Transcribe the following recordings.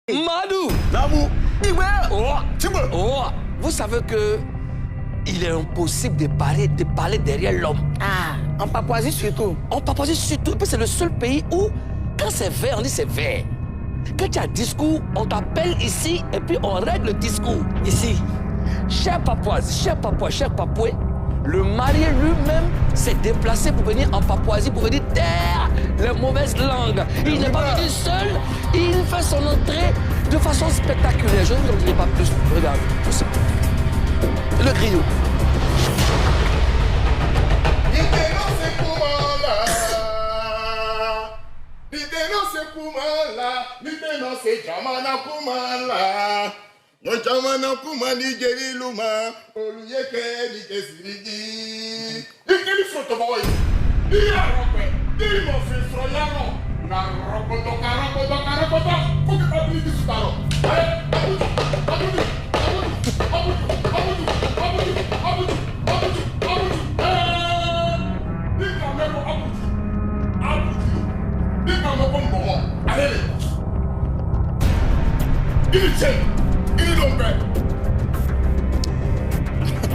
Madou! Namou! Oh, vous savez que il est impossible de parler derrière l'homme. Ah, en Papouasie surtout. En Papouasie surtout, c'est le seul pays où, quand c'est vert, on dit c'est vert. Quand tu as un discours, on t'appelle ici et puis on règle le discours ici. Cher Papouasie, cher Papouas, cher Papouais, le marié lui-même s'est déplacé pour venir en Papouasie, pour venir taire les mauvaises langues. Il n'est pas venu seul, il fait son entrée de façon spectaculaire. Je ne vous en dirai pas plus. Regarde, tout ça. Le griot. Jamana kuma ni jeli luma oluyeke ni kesirigi dikeli foto boy dia rope di mo fi froyano na rokoto kuki abili di sutaro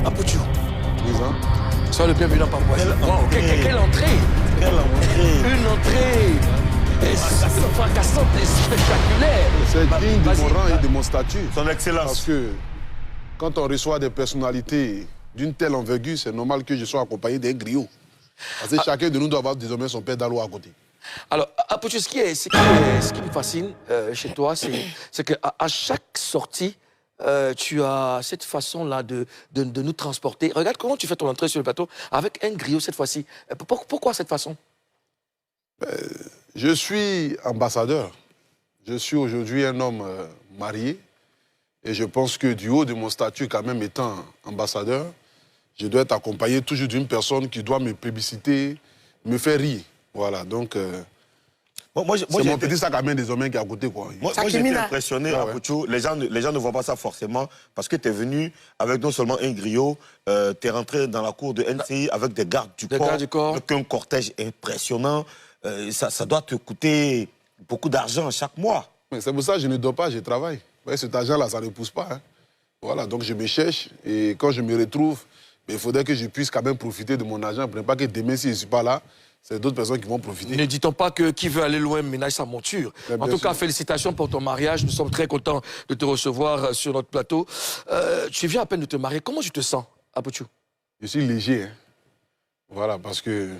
Apoutou. Disons. Sois le bienvenu en Papouasie. Wow, quelle entrée! Quelle entrée! Une entrée fracassante et spectaculaire. C'est digne de Vas-y. mon rang et de mon statut. Son Excellence. Parce que quand on reçoit des personnalités d'une telle envergure, c'est normal que je sois accompagné d'un griot. Parce que chacun de nous doit avoir désormais son père d'Alo à côté. Alors, Apoutou, ce qui me fascine chez toi, c'est qu'à chaque sortie, tu as cette façon-là de nous transporter. Regarde comment tu fais ton entrée sur le plateau avec un griot cette fois-ci. Pourquoi cette façon? Je suis ambassadeur. Je suis aujourd'hui un homme marié. Et je pense que du haut de mon statut, quand même étant ambassadeur, je dois être accompagné toujours d'une personne qui doit me plébisciter, me faire rire. Voilà, donc... c'est mon petit sac à main désormais qui est à côté, quoi. Moi j'ai été impressionné, Apoutou. Les gens ne voient pas ça forcément parce que tu es venu avec non seulement un griot, tu es rentré dans la cour de NCI avec des gardes du corps, avec un cortège impressionnant. Ça doit te coûter beaucoup d'argent chaque mois. C'est pour ça que je ne dors pas, je travaille. Ouais, cet argent-là, ça ne pousse pas. Hein. Voilà, donc je me cherche et quand je me retrouve, il faudrait que je puisse quand même profiter de mon argent. Pas que demain, si je ne suis pas là, c'est d'autres personnes qui vont profiter. Ne dit-on pas que qui veut aller loin ménage sa monture. En tout cas, félicitations pour ton mariage. Nous sommes très contents de te recevoir sur notre plateau. Tu viens à peine de te marier. Comment tu te sens, Apoutou? Je suis léger. Hein. Voilà, parce que...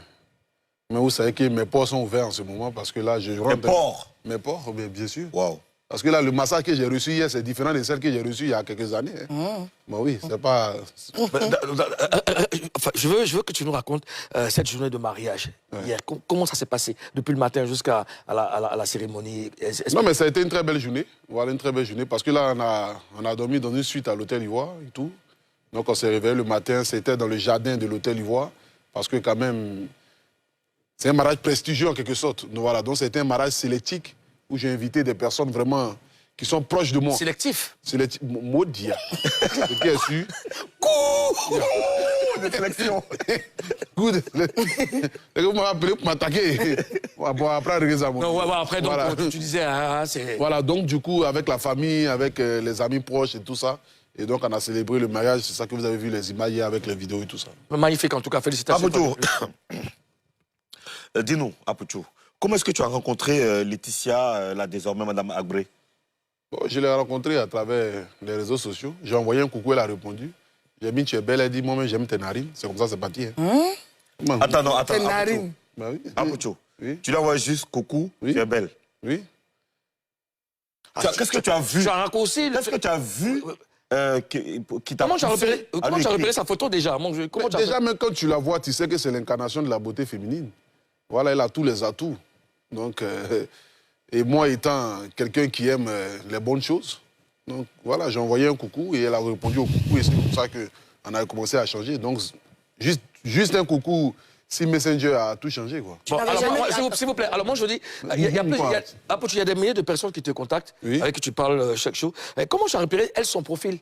Mais vous savez que mes ports sont ouverts en ce moment parce que là, je rentre... Tes ports? Mes ports, bien sûr. Waouh. Parce que là, le massage que j'ai reçu hier, c'est différent de celle que j'ai reçue il y a quelques années. Hein. Bah oui, c'est pas... Enfin, je veux que tu nous racontes cette journée de mariage. Hier, comment ça s'est passé depuis le matin jusqu'à la cérémonie? Non, mais ça a été une très belle journée. Voilà, une très belle journée. Parce que là, on a dormi dans une suite à l'hôtel Ivoire et tout. Donc, on s'est réveillé le matin, c'était dans le jardin de l'hôtel Ivoire. Parce que quand même, c'est un mariage prestigieux en quelque sorte. Donc, voilà, donc c'était un mariage sélectif où j'ai invité des personnes vraiment qui sont proches de moi. Sélectif? Sélectif. Maudit. Ce qui est sûr. Coup de sélection. Coup de... Vous m'avez appelé pour m'attaquer. Bon, après, non, après, donc, voilà. tu disais, c'est... Voilà, donc du coup, avec la famille, avec les amis proches et tout ça, et donc on a célébré le mariage, c'est ça que vous avez vu les images hier avec les vidéos et tout ça. Magnifique, en tout cas, félicitations. Apoutou, dis-nous, Apoutou, comment est-ce que tu as rencontré Laetitia, là désormais Madame Agbré? Bon, je l'ai rencontrée à travers les réseaux sociaux. J'ai envoyé un coucou, elle a répondu. J'ai dit, tu es belle, elle a dit, moi, j'aime tes narines. C'est comme ça, c'est parti. Hein. Attends, Tes narines. Bah oui. Apoutou, Oui. tu lui envoies juste coucou, Oui. tu es belle. Oui. Qu'est-ce que tu as vu? Tu as raccourci... Qu'est-ce que tu as vu qui t'a Comment tu as poussé repéré sa photo déjà? Déjà, même quand tu la vois, tu sais que c'est l'incarnation de la beauté féminine. Voilà, elle a tous les atouts. Donc, et moi étant quelqu'un qui aime les bonnes choses, donc voilà, j'ai envoyé un coucou et elle a répondu au coucou et c'est pour ça qu'on a commencé à changer. Donc, juste un coucou, si Messenger a tout changé, quoi. Bon, alors, s'il vous plaît, alors moi je dis, il y a des milliers de personnes qui te contactent, avec qui tu parles chaque jour. Comment tu as repéré, elle, son profil?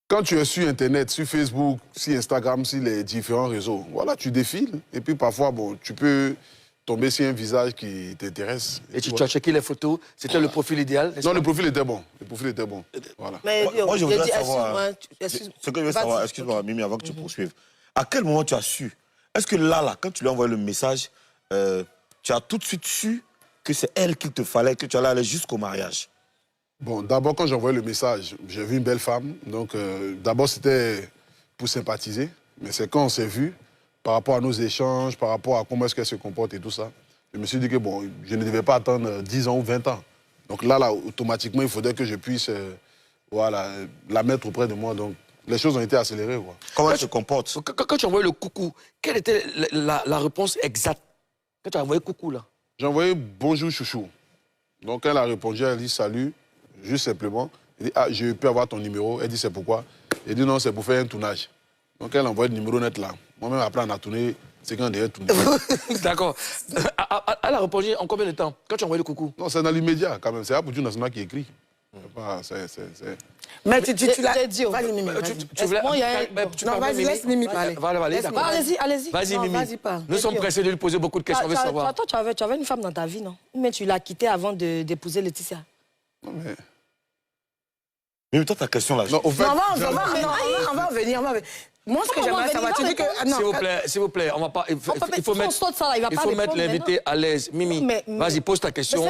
Quand tu es sur Internet, sur Facebook, sur Instagram, sur les différents réseaux, voilà, tu défiles. Et puis parfois, bon, tu peux tomber sur un visage qui t'intéresse. Et tu as checké les photos, c'était le profil idéal? Non, le profil était bon. Le profil était bon. Voilà. Mais moi, je voudrais savoir... Ce que je veux savoir, excuse-moi, Mimi, avant que tu poursuives. À quel moment tu as su? Est-ce que là, quand tu lui as envoyé le message, tu as tout de suite su que c'est elle qu'il te fallait, que tu allais aller jusqu'au mariage? Bon, d'abord, quand j'ai envoyé le message, j'ai vu une belle femme. Donc, d'abord, c'était pour sympathiser. Mais c'est quand on s'est vu, par rapport à nos échanges, par rapport à comment est-ce qu'elle se comporte et tout ça, je me suis dit que bon, je ne devais pas attendre 10 ans ou 20 ans. Donc là, automatiquement, il faudrait que je puisse voilà, la mettre auprès de moi. Donc, les choses ont été accélérées. Quoi. Comment elle se comporte? Quand tu as envoyé le coucou, quelle était la réponse exacte? Quand tu as envoyé coucou, là? J'ai envoyé bonjour chouchou. Donc elle a répondu, elle dit salut, juste simplement. Elle dit ah, je peux avoir ton numéro. Elle dit c'est pourquoi? Elle dit non, c'est pour faire un tournage. Donc elle a envoyé le numéro net là. Moi-même après on a tourné, c'est quand d'ailleurs tourné. D'accord. Elle a répondu en combien de temps? Quand tu as envoyé le coucou? Non, c'est dans l'immédiat quand même. C'est Apouchou National qui écrit. Mais tu l'as dit. Vas-y, Mimi. Non, vas-y, laisse Mimi parler. Allez-y. Vas-y, Mimi. Nous sommes pressés de lui poser beaucoup de questions. On veut savoir. Toi, tu avais une femme dans ta vie, non? Mais tu l'as quittée avant d'épouser Laetitia. Non, mais... Mais toi, ta question là... Non, on va en venir. Moi, ce que j'aimerais savoir, tu dis que... S'il vous plaît, on va pas... Il faut mettre l'invité à l'aise. Mimi, vas-y, pose ta question.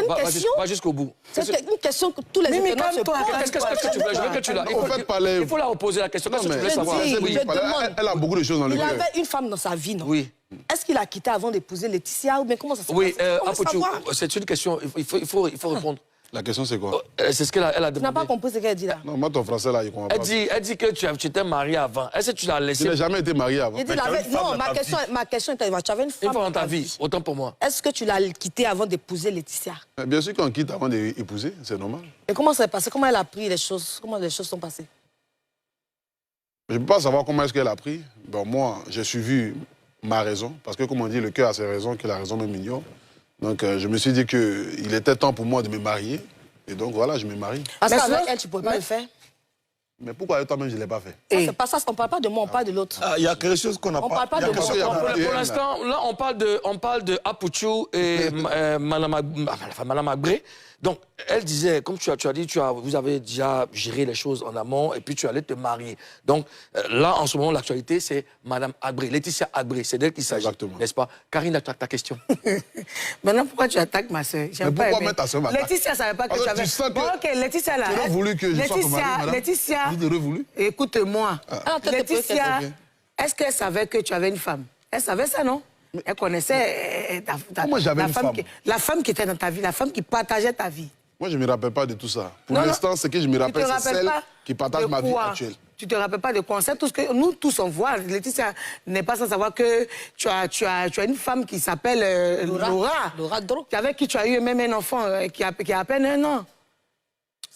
Va jusqu'au bout. C'est une question que tous les internautes se posent. Qu'est-ce que tu veux? Je veux que tu la... Il faut la reposer la question. Qu'est-ce que tu veux savoir? Elle a beaucoup de choses dans le cœur. Il avait une femme dans sa vie, non? Oui. Est-ce qu'il a quitté avant d'épouser Laetitia ou bien comment ça se passe? Oui, Apouchou, c'est une question. Il faut répondre. La question, c'est quoi? C'est ce qu'elle a demandé. Tu n'as pas compris ce qu'elle dit là? Non, moi, ton français, là, il comprend pas. Elle dit que tu t'es marié avant. Est-ce que tu l'as laissé? Je n'ai jamais été marié avant. Non, ma question était, tu avais une femme dans ta vie, autant pour moi. Est-ce que tu l'as quittée avant d'épouser Laetitia? Bien sûr qu'on quitte avant d'épouser, c'est normal. Et comment ça s'est passé? Comment elle a pris les choses? Comment les choses sont passées? Je ne peux pas savoir comment est-ce qu'elle a pris. Bon, moi, j'ai suivi ma raison, parce que, comme on dit, le cœur a ses raisons, que la raison même ignore. Donc, je me suis dit qu'il était temps pour moi de me marier. Et donc, voilà, je me marie. Parce qu'avec elle, tu ne pouvais pas le faire? Mais pourquoi avec toi-même, je ne l'ai pas fait? C'est pas ça, on ne parle pas de moi, on parle de l'autre. Il y a quelque chose qu'on n'a pas... On ne parle pas de moi. Pour l'instant, là, on parle de Apouchou et Madame Agré. Donc, elle disait, comme tu as dit, vous avez déjà géré les choses en amont et puis tu allais te marier. Donc, là, en ce moment, l'actualité, c'est Madame Agré, Laetitia Agré. C'est d'elle qu'il s'agit, n'est-ce pas? Karine, ta question. Maintenant, pourquoi tu attaques ma soeur? Mais pourquoi mettre ta soeur m'attaque? Laetitia ne savait pas que tu avais... Bon, ok, Laetitia, là... Tu aurais voulu que je sois ton mari, madame? Laetitia... Vous aurez voulu? Écoute-moi. Laetitia, est-ce qu'elle savait que tu avais une femme? Elle savait ça, non? Elle connaissait la femme qui était dans ta vie, la femme qui partageait ta vie. Moi, je ne me rappelle pas de tout ça. Pour l'instant, ce que je me rappelle, c'est celle qui partage ma vie actuelle. Tu ne te rappelles pas de quoi? Tout ce que nous tous on voit. Laetitia n'est pas sans savoir que tu as une femme qui s'appelle Laura. Laura Dro. Avec qui tu as eu même un enfant qui a à peine 1 an.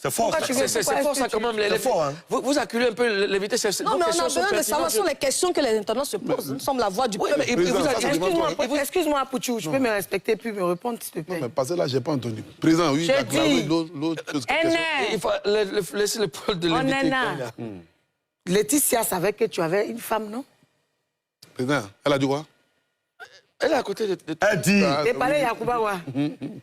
C'est fort, c'est fort, ça, quand même. C'est fort, hein. Vous acculez un peu l'invité. Non, mais on a besoin de savoir sur les questions que les internautes se posent. Nous sommes la voix du peuple. Excuse-moi, Apouchou, tu peux me respecter puis me répondre, s'il te plaît. Non, mais parce que là, je n'ai pas entendu. Président, oui, l'autre question. Il faut laisser le pôle de l'invité. Laetitia savait que tu avais une femme, non? Président, elle a dit quoi? Elle est à côté de... Elle dit... T'es parlé, Yacoubawa.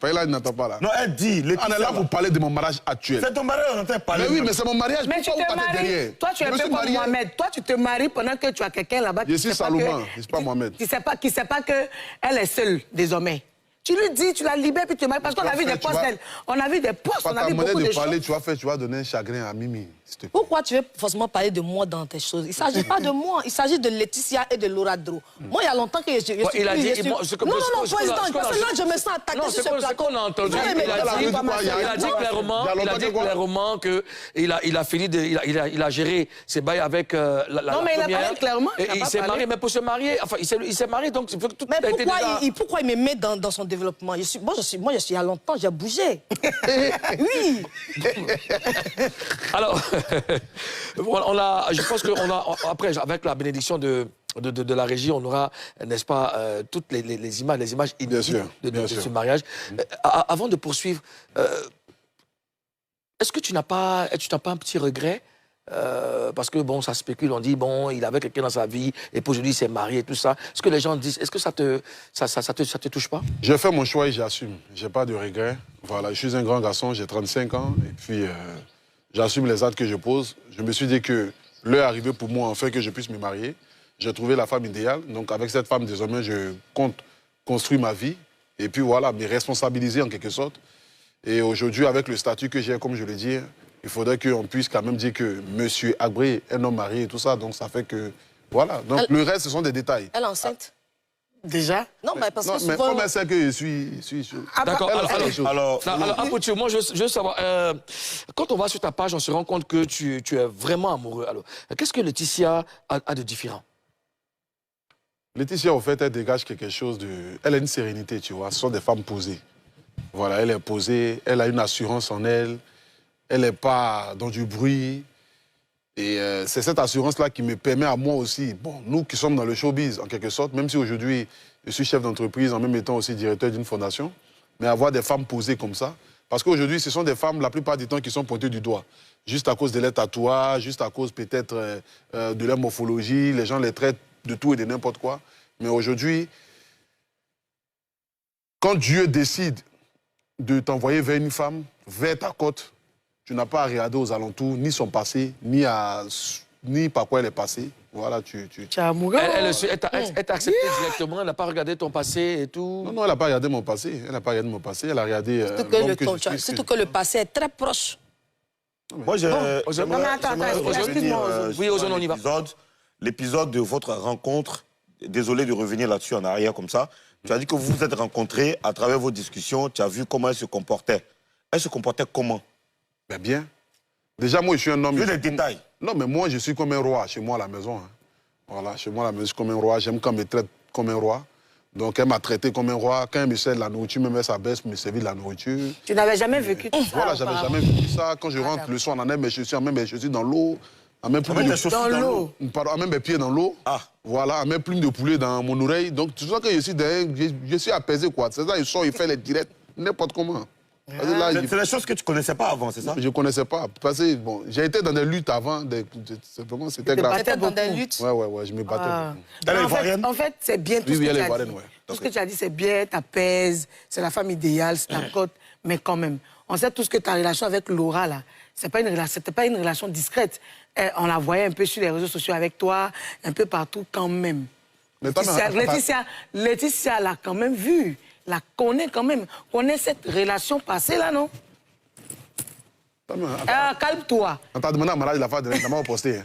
Là, il n'entend pas là. Non, elle dit... On est là pour parler de mon mariage actuel. C'est ton mariage, on entend parler. Mais oui, mais c'est mon mariage. Mais tu te maries. Toi, tu es un peu comme Mohamed. Toi, tu te maries pendant que tu as quelqu'un là-bas. Je suis Salomon, je ne suis pas Mohamed. Qui ne sait pas qu'elle est seule, désormais. Tu lui dis, tu la libères, puis tu te maries. Parce qu'on a vu des postes, on a vu des postes, on a vu beaucoup de choses. Tu vas donner un chagrin à Mimi. Pourquoi tu veux forcément parler de moi dans tes choses? Il ne s'agit pas de moi, il s'agit de Laetitia et de Laura Dro. Moi, il y a longtemps que je suis... Il a dit... Non, président, parce que là, je me sens attaqué sur ce plateau. Non, c'est ce qu'on a entendu. Il a dit clairement qu'il a fini de... Il a géré ses bails avec la première. Non, mais il a parlé clairement. Il s'est marié, mais pour se marier... Enfin, il s'est marié, donc... Mais pourquoi il me met dans son développement? Moi, je suis il y a longtemps, j'ai bougé. Oui. Alors... je pense qu'après, avec la bénédiction de la régie, on aura, n'est-ce pas, toutes les images inédites de ce mariage. Avant de poursuivre, est-ce que tu n'as pas un petit regret parce que, bon, ça spécule, on dit, bon, il avait quelqu'un dans sa vie, et puis aujourd'hui, il s'est marié et tout ça. Ce que les gens disent, est-ce que ça te touche pas? J'ai fait mon choix et j'assume. J'ai pas de regrets. Voilà, je suis un grand garçon, j'ai 35 ans, et puis j'assume les actes que je pose. Je me suis dit que l'heure est arrivée pour moi, enfin, que je puisse me marier. J'ai trouvé la femme idéale, donc avec cette femme, désormais, je compte construire ma vie, et puis voilà, me responsabiliser en quelque sorte. Et aujourd'hui, avec le statut que j'ai, comme je l'ai dit, il faudrait qu'on puisse quand même dire que M. Agbré est un homme marié et tout ça, donc ça fait que... Voilà, donc le reste, ce sont des détails. Elle est enceinte? Déjà? Non, mais parce que souvent... Mais comme elle sait que je suis... D'accord, alors, Apothieu, moi, je veux savoir, quand on va sur ta page, on se rend compte que tu es vraiment amoureux. Alors, qu'est-ce que Laetitia a de différent? Laetitia, au fait, elle dégage quelque chose de... Elle a une sérénité, tu vois, ce sont des femmes posées. Voilà, elle est posée, elle a une assurance en elle, elle n'est pas dans du bruit. Et c'est cette assurance-là qui me permet à moi aussi, bon, nous qui sommes dans le showbiz, en quelque sorte, même si aujourd'hui je suis chef d'entreprise, en même temps aussi directeur d'une fondation, mais avoir des femmes posées comme ça, parce qu'aujourd'hui, ce sont des femmes, la plupart du temps, qui sont pointées du doigt. Juste à cause de leurs tatouages, juste à cause peut-être de leur morphologie, les gens les traitent de tout et de n'importe quoi. Mais aujourd'hui, quand Dieu décide de t'envoyer vers une femme, vers ta côte, tu n'as pas à regarder aux alentours, ni son passé, ni par quoi elle est passée. Voilà, tu es amoureux. Elle t'a accepté directement, elle n'a pas regardé ton passé et tout? Non, elle n'a pas regardé mon passé. Elle n'a pas regardé mon passé, elle a regardé... Surtout que le passé est très proche. Moi, oui, Ozone, on y va. L'épisode de votre rencontre, désolé de revenir là-dessus en arrière comme ça, tu as dit que vous vous êtes rencontrés à travers vos discussions, tu as vu comment elle se comportait. Elle se comportait comment? Ben bien. Déjà, moi, je suis un homme... Je veux des détails. Non, mais moi, je suis comme un roi chez moi à la maison. Hein. Voilà, chez moi à la maison, je suis comme un roi. J'aime qu'on me traite comme un roi. Donc, elle m'a traité comme un roi. Quand elle me sert de la nourriture, me met sa baisse pour me servir de la nourriture. Tu n'avais jamais vécu tout ça? Voilà, j'avais jamais vécu ça. Quand je rentre le soir, on enlève mes chaussures, on met mes chaussures dans l'eau. On met plume dans l'eau. Pardon, on met mes pieds dans l'eau. Ah. Voilà, on met plume de poulet dans mon oreille. Donc, tu vois que je suis apaisé, quoi. C'est ça, il sort, il fait les directs, n'importe comment. C'est des choses que tu ne connaissais pas avant, c'est ça? Je ne connaissais pas. Parce que bon, j'ai été dans des luttes avant. C'était grave. C'était dans des luttes? Ouais, je me battais. Elle est ivoirienne? En fait, c'est bien tout ce que tu as dit. Ouais. Tout ce que tu as dit, c'est bien, t'apaises, c'est la femme idéale, c'est ta côte. Mais quand même, on sait tout ce que ta relation avec Laura, là, c'était pas une relation discrète. On la voyait un peu sur les réseaux sociaux avec toi, un peu partout quand même. Laetitia l'a quand même vue. La connaît quand même. Connaît cette relation passée là, non? Calme-toi. On t'a demandé à Mara de la faire directement au posté.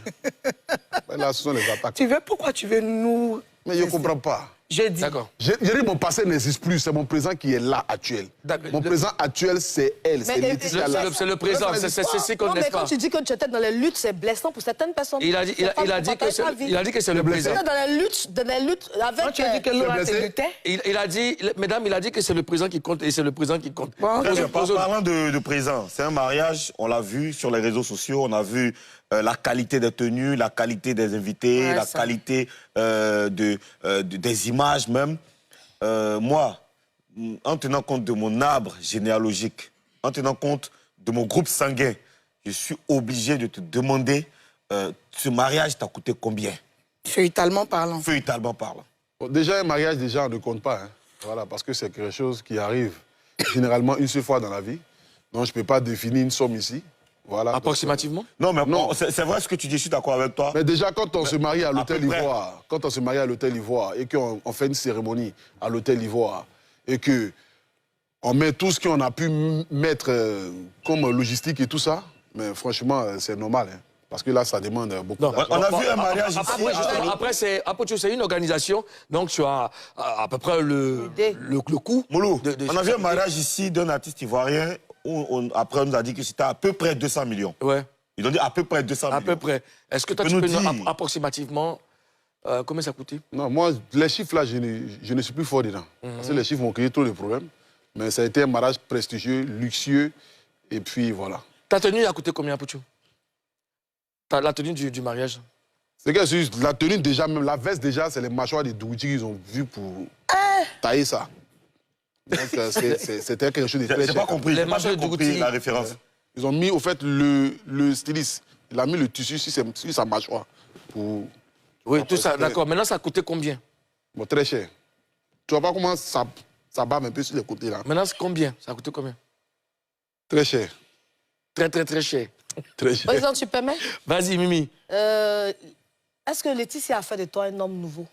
Là, ce sont les attaques. Pourquoi tu veux nous... Mais je ne comprends pas. Je dis. D'accord. Je dis mon passé n'existe plus, c'est mon présent qui est là, actuel. Mon présent actuel, c'est elle, c'est Laetitia là. C'est le présent, c'est ce qu'on n'est pas. Mais quand tu dis que tu étais dans les luttes, c'est blessant pour certaines personnes. Il a dit que c'est le présent. Dans les luttes avec... Quand tu as dit que Laura te luttait? Il a dit, mesdames, il a dit que c'est le présent qui compte et c'est le présent qui compte. Parlant de présent, c'est un mariage, on l'a vu sur les réseaux sociaux, on a vu la qualité des tenues, la qualité des invités, la qualité des images même. Moi, en tenant compte de mon arbre généalogique, en tenant compte de mon groupe sanguin, je suis obligé de te demander, ce mariage t'a coûté combien? Feuilletalement parlant. Feuilletalement parlant. Bon, déjà, un mariage, déjà, on ne compte pas. Hein. Voilà, parce que c'est quelque chose qui arrive généralement une seule fois dans la vie. Donc, je ne peux pas définir une somme ici. Voilà, approximativement? Non, mais non. C'est vrai ce que tu dis, je suis d'accord avec toi. Mais déjà, quand on se marie à l'hôtel Ivoire, et qu'on fait une cérémonie à l'hôtel Ivoire, et qu'on met tout ce qu'on a pu mettre comme logistique et tout ça, mais franchement, c'est normal. Hein, parce que là, ça demande beaucoup d'argent. On a vu un mariage ici. Après, c'est une organisation, donc tu as à peu près le coût. Moulou, on a vu un mariage ici d'un artiste ivoirien. Après, on nous a dit que c'était à peu près 200 millions. Ouais. Ils ont dit à peu près 200 millions. À peu près. Est-ce que toi, tu peux nous dire approximativement combien ça a coûté? Non, moi, les chiffres là, je ne suis plus fort dedans. Parce que les chiffres m'ont créé tous les problèmes. Mais ça a été un mariage prestigieux, luxueux, et puis voilà. Ta tenue a coûté combien, Pouchou? La tenue du mariage? C'est que la tenue, déjà, même la veste, déjà, c'est les mâchoires des Douti qu'ils ont vu pour tailler ça. Donc, c'était quelque chose de très cher. J'ai pas compris, j'ai pas compris la référence. Ils ont mis, au fait, le styliste Il a mis le tissu sur sa mâchoire. Oui, tout ça, d'accord. Maintenant, ça a coûté combien? Bon, très cher. Tu vois pas comment ça bave un peu sur les côtés, là. Maintenant, c'est combien? Ça a coûté combien? Très cher. Très, très, très cher. Très cher. Président, tu permets? Vas-y, Mimi. Est-ce que Laetitia a fait de toi un homme nouveau?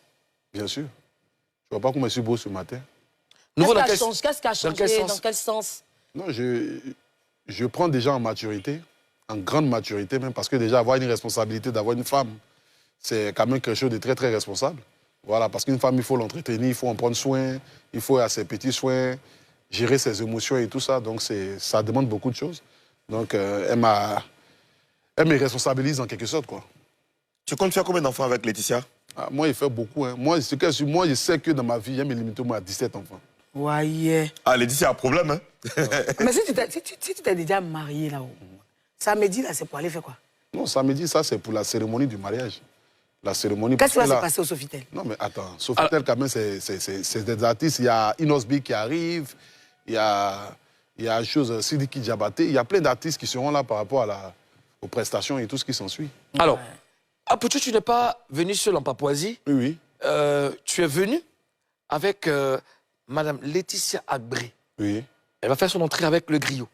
Bien sûr. Tu vois pas comment je suis beau ce matin? Nouveau dans Qu'est-ce qui a changé? Dans quel sens? Non, je prends déjà en maturité, en grande maturité même, parce que déjà avoir une responsabilité d'avoir une femme, c'est quand même quelque chose de très, très responsable. Voilà, parce qu'une femme, il faut l'entretenir, il faut en prendre soin, il faut à ses petits soins, gérer ses émotions et tout ça. Donc, ça demande beaucoup de choses. Donc, elle me responsabilise en quelque sorte, quoi. Tu comptes faire combien d'enfants avec Laetitia? Moi, il fait beaucoup. Hein. Moi, je sais que dans ma vie, j'ai me limiter à 17 enfants. Ouais. Ah, Laetitia a un problème, hein? Mais si tu t'es déjà marié là-haut, samedi, là, c'est pour aller faire quoi? Non, samedi, ça, c'est pour la cérémonie du mariage. La cérémonie... Qu'est-ce qui va se passer au Sofitel? Non, mais attends, Sofitel, quand même, c'est des artistes. Il y a Inosbi qui arrive, il y a Sidiki Diabaté, il y a plein d'artistes qui seront là par rapport aux prestations et tout ce qui s'ensuit. Alors, Apouchou, tu n'es pas venu seul en Papouasie. Oui. Tu es venu avec Madame Laetitia Agbré. Oui. Elle va faire son entrée avec le griot.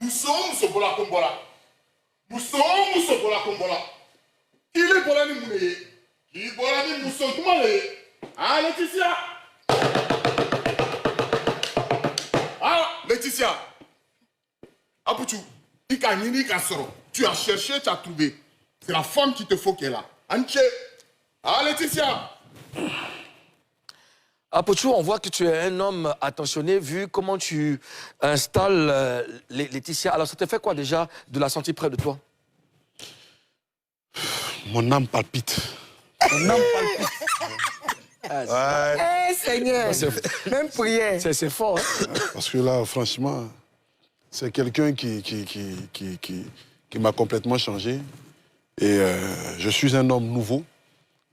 Nous sommes Bola Kombola. Nous sommes Bola Kombola. Qui est Bola ni Moune? Qui est Bola ni Mousson? Comment est? Ah, Laetitia. Ah, Laetitia. Apouchou, tu as cherché, tu as trouvé. C'est la femme qu'il te faut qu'elle a. Anche. Ah, Laetitia. Apouchou, on voit que tu es un homme attentionné, vu comment tu installes Laetitia. Alors, ça te fait quoi déjà de la sentir près de toi? Mon âme palpite. Mon âme palpite. Eh, Seigneur, même prière. C'est fort, hein? Parce que là, franchement, c'est quelqu'un qui m'a complètement changé. Et je suis un homme nouveau.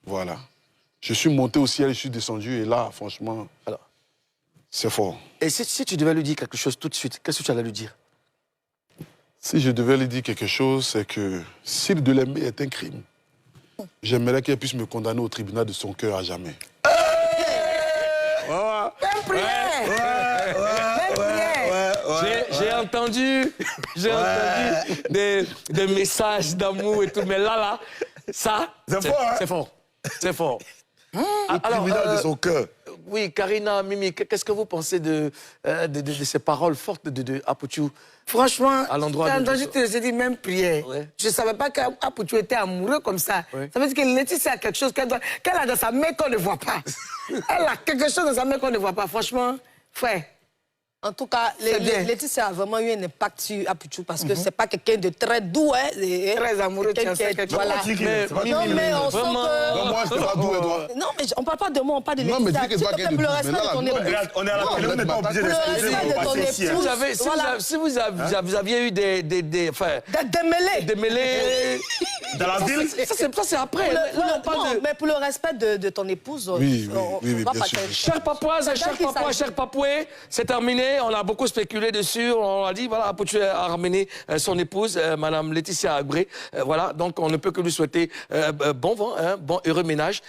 Voilà. Je suis monté au ciel, je suis descendu, et là, franchement, c'est fort. Et si tu devais lui dire quelque chose tout de suite, qu'est-ce que tu allais lui dire? Si je devais lui dire quelque chose, c'est que s'il de l'aimer est un crime, j'aimerais qu'elle puisse me condamner au tribunal de son cœur à jamais. Même prière. J'ai entendu des messages d'amour et tout, mais là, ça, c'est fort. C'est fort. Au tribunal de son cœur. Oui, Karina, Mimi, qu'est-ce que vous pensez de ces paroles fortes de Apouchou? Franchement, à l'endroit quand je te dis même prière, je ne savais pas qu'Apouchou était amoureux comme ça. Ça veut dire que Laetitia a quelque chose qu'elle a dans sa main qu'on ne voit pas. Elle a quelque chose dans sa main qu'on ne voit pas. Franchement, frère. En tout cas, Laetitia a vraiment eu un impact sur Apouchou parce que c'est pas quelqu'un de très doux, hein. Très amoureux, voilà. Mais on sent que... Moi, je ne suis pas doux, et toi. Non, mais on ne parle pas de moi, on parle de Laetitia. Non, mais dis que c'est pas quelqu'un de doux. Le respect de ton épouse. On est à la télé, on n'est pas obligé d'exposer. Si vous aviez eu des mêlées dans la ville, ça c'est après. Mais pour le respect de ton épouse, oui, bien sûr. Chers Papouases, chers Papouais, c'est terminé. On a beaucoup spéculé dessus. On a dit, voilà, Apouchou a ramené son épouse, Madame Laetitia Agbré. Voilà, donc on ne peut que lui souhaiter bon vent, bon heureux ménage.